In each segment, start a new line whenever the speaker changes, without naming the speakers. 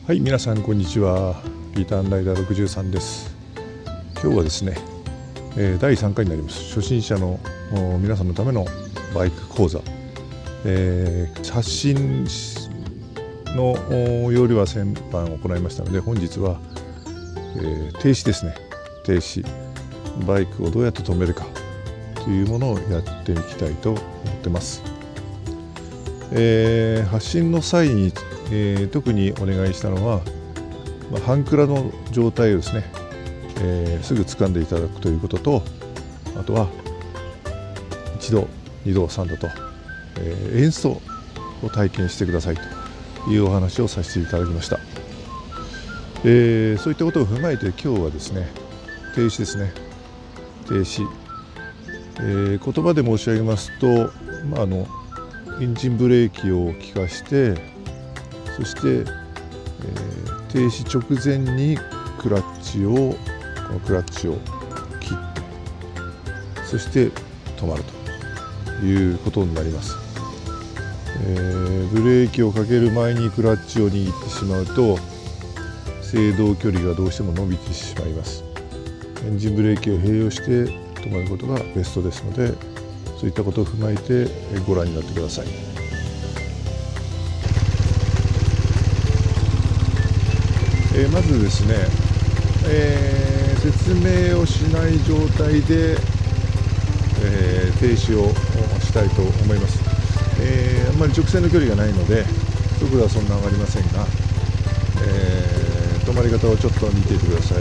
はい、皆さんこんにちは。リターンライダー63です。今日はですね、第3回になります。初心者の皆さんのためのバイク講座、発信の要領は先般行いましたので、本日は、停止ですね。停止、バイクをどうやって止めるかというものをやっていきたいと思ってます。発信の際に特にお願いしたのは、半クラの状態をですね、すぐ掴んでいただくということと、あとは1度、2度、3度と、演奏を体験してくださいというお話をさせていただきました。そういったことを踏まえて今日はですね、停止ですね。停止、言葉で申し上げますと、エンジンブレーキを効かして、そして、停止直前にクラッチを切って、そして止まるということになります。ブレーキをかける前にクラッチを握ってしまうと、制動距離がどうしても伸びてしまいます。エンジンブレーキを併用して止まることがベストですので、そういったことを踏まえてご覧になってください。まずですね、説明をしない状態で、停止をしたいと思います。あんまり直線の距離がないので速度はそんな上がりませんが、止まり方をちょっと見ていてください。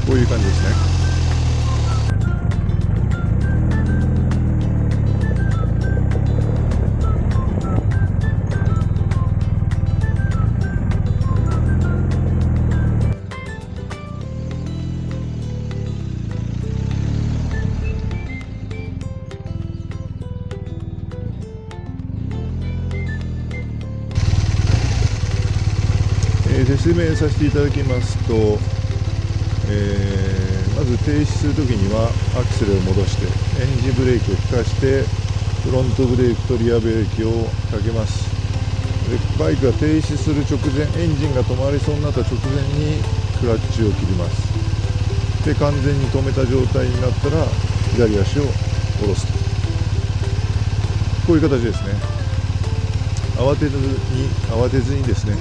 こういう感じですね。説明させていただきますと、まず停止するときにはアクセルを戻してエンジンブレーキを効かしてフロントブレーキとリアブレーキをかけます。でバイクが停止する直前、エンジンが止まりそうになった直前にクラッチを切ります。で完全に止めた状態になったら左足を下ろすと、こういう形ですね。慌てずにですね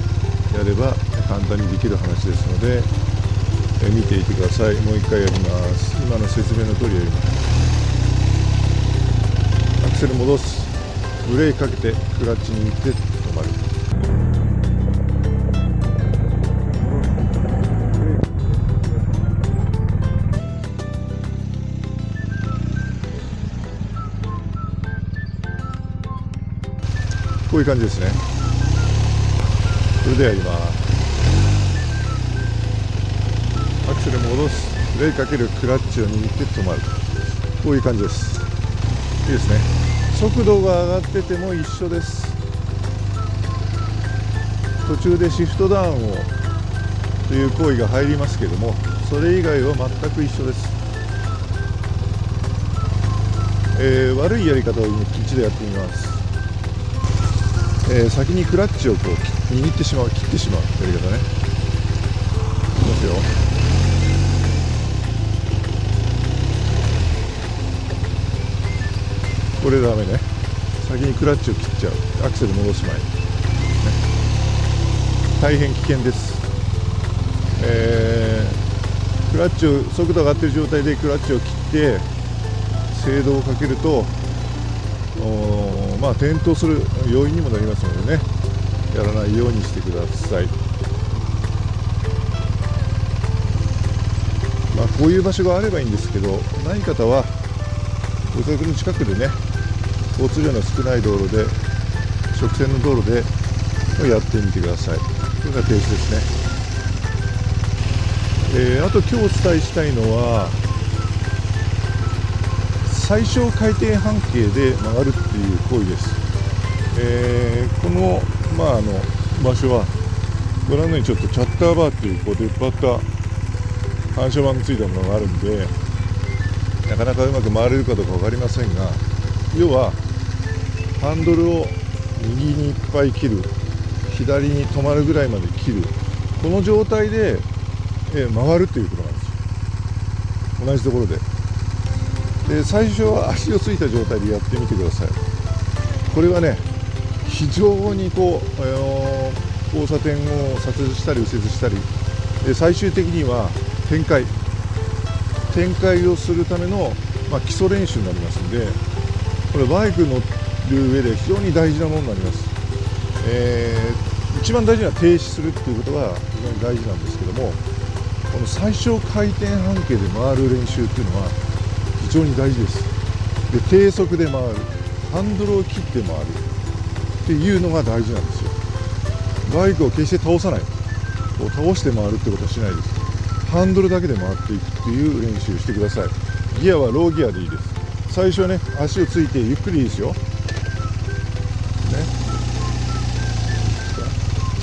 やれば簡単にできる話ですので、見ていてください。もう一回やります。今の説明の通りやります。アクセル戻す、ブレーキかけてクラッチに行って止まる。こういう感じですね。それではやります。アクセル戻す、ブレーキかける、クラッチを握って止まる。こういう感じです。いいですね。速度が上がってても一緒です。途中でシフトダウンをという行為が入りますけども、それ以外は全く一緒です。悪いやり方を一度やってみます。先にクラッチをこう握ってしまう、切ってしまうやり方ね。いきますよ。これダメね。先にクラッチを切っちゃう。アクセル戻す前に、ね、大変危険です。クラッチを速度上がっている状態でクラッチを切って制動をかけると、転倒する要因にもなりますのでね、やらないようにしてください。こういう場所があればいいんですけど、ない方はご自宅の近くでね、交通量の少ない道路で、直線の道路でやってみてください。これが停止ですね。あと今日お伝えしたいのは、最小回転半径で曲がるっていう行為です。この、場所はご覧のようにちょっとチャッターバーっていう出っ張った反射板のついたものがあるんで、なかなかうまく回れるかどうか分かりませんが、要はハンドルを右にいっぱい切る、左に止まるぐらいまで切る、この状態で回るということなんですよ。同じところで最初は足をついた状態でやってみてください。これはね、非常に交差点を左折したり右折したり、最終的には展開をするための、基礎練習になりますので、これバイク乗る上で非常に大事なものになります。一番大事なのは停止するっていうことが非常に大事なんですけども、この最小回転半径で回る練習っていうのは非常に大事です。で、低速で回る、ハンドルを切って回るっていうのが大事なんですよ。バイクを決して倒さない、倒して回るってことはしないです。ハンドルだけで回っていくっていう練習をしてください。ギアはローギアでいいです。最初はね、足をついてゆっくりいいですよ、ね、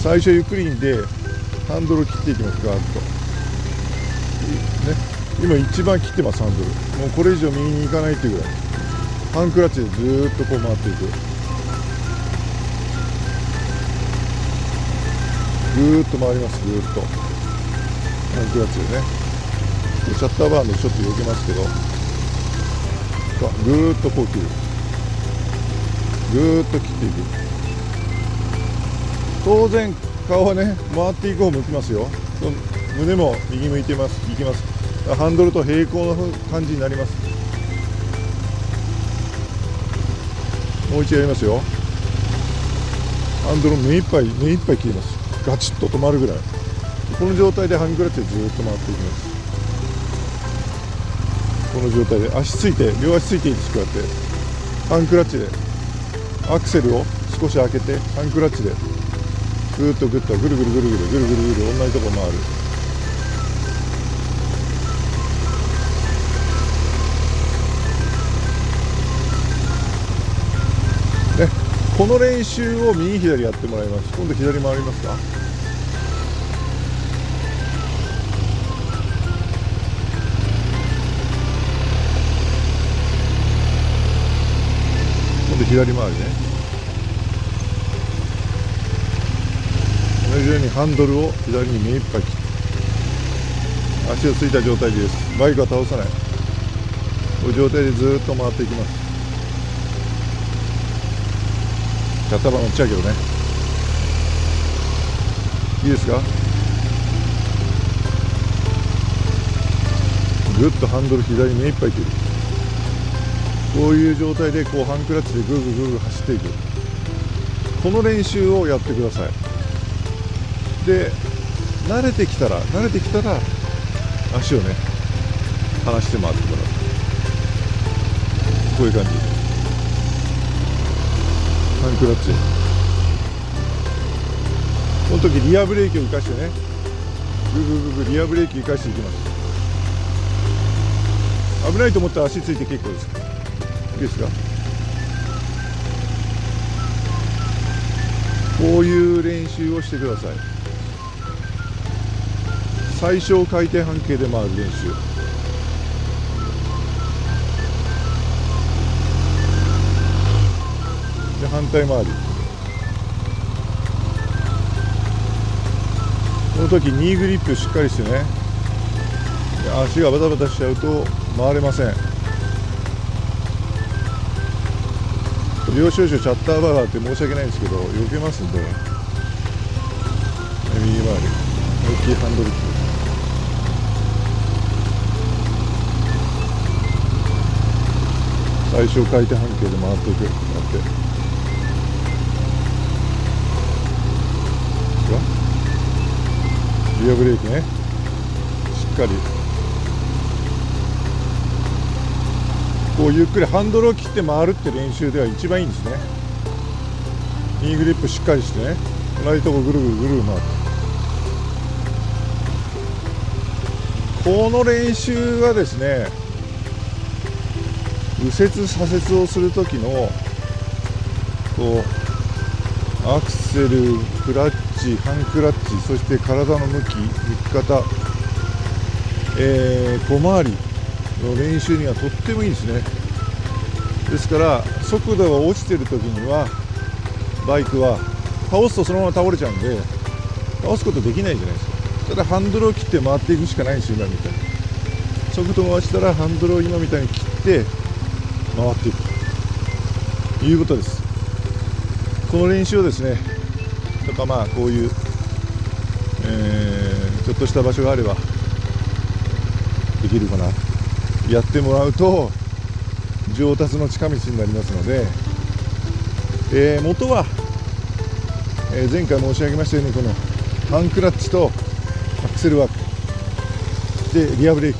最初ゆっくりいいんで、ハンドルを切っていきます。ガーッと、ね、今一番切ってます。ハンドルもうこれ以上右に行かないっていうぐらい、ハンクラッチでずーっとこう回っていく。ぐーっと回ります。ぐーっとハンクラッチでね、シャッターバーンでちょっと避けますけど、ぐーっとこう切る、ぐーっと切っていく。当然顔はね、回っていく方向きますよ。胸も右向いてます。いきます。ハンドルと平行の感じになります。もう一度やりますよ。ハンドル目いっぱい切ります。ガチッと止まるぐらい。この状態でハンクラッチでずっと回っていきます。この状態で足ついて、両足ついていいです。こうやってハンクラッチでアクセルを少し開けて、ハンクラッチでぐーっとぐるぐる同じとこ回る。ね、この練習を右左やってもらいます。今度左回りますか。今度左回りね。同じようにハンドルを左に目いっぱい切って、足をついた状態です。バイクは倒さない、この状態でずっと回っていきます。シャッターバー乗っちゃうけどね。いいですか。ぐっとハンドル左に目いっぱい切る。こういう状態でこうハンクラッチでぐー走っていく。この練習をやってください。で、慣れてきたら足をね離して回ってもらう。こういう感じ。ハンクラッチ、この時リアブレーキを生かしてね、リアブレーキを生かしていきます。危ないと思ったら足ついて結構です。いいですか。こういう練習をしてください。最小回転半径で回る練習。で、反対回り。この時ニーグリップしっかりしてね、足がバタバタしちゃうと回れません。領収書シャッターバーがあって申し訳ないんですけど、避けますんで、右回り、大きいハンドル切る。最小回転半径で回っていく。リアブレーキね、しっかりこうゆっくりハンドルを切って回るって練習では一番いいんですね。ニーグリップしっかりしてね、同じとこぐるぐる回って、この練習がですね、右折左折をする時のこうアクセル、クラッチ、ハンクラッチ、そして体の向き方、小回りの練習にはとってもいいですね。ですから速度が落ちてる時にはバイクは倒すとそのまま倒れちゃうんで倒すことできないじゃないですか。ただハンドルを切って回っていくしかないんですよ。今みたいに速度が落ちたらハンドルを今みたいに切って回っていくということです。この練習をですねとかこういう、ちょっとした場所があればできるかな。やってもらうと上達の近道になりますので、元は、前回申し上げましたようにこのハンクラッチとアクセルワークでリアブレー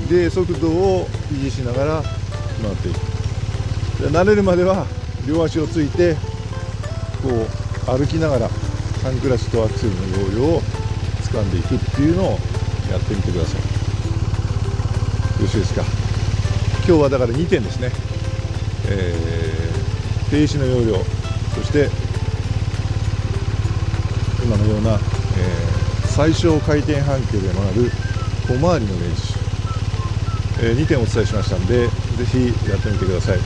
キで速度を維持しながら回っていく。慣れるまでは両足をついてこう歩きながらハンクラッチとアクセルの要領を掴んでいくっていうのをやってみてください。よろしいですか。今日はだから2点ですね、停止の要領、そして今のような、最小回転半径で回る小回りの練習、2点お伝えしましたのでぜひやってみてください。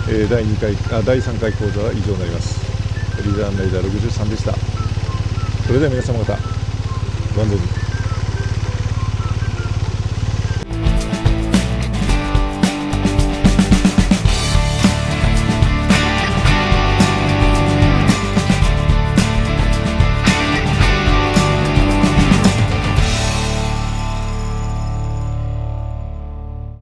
第3回講座は以上になります。リーダーライダー63でした。それでは皆様方ご安全に。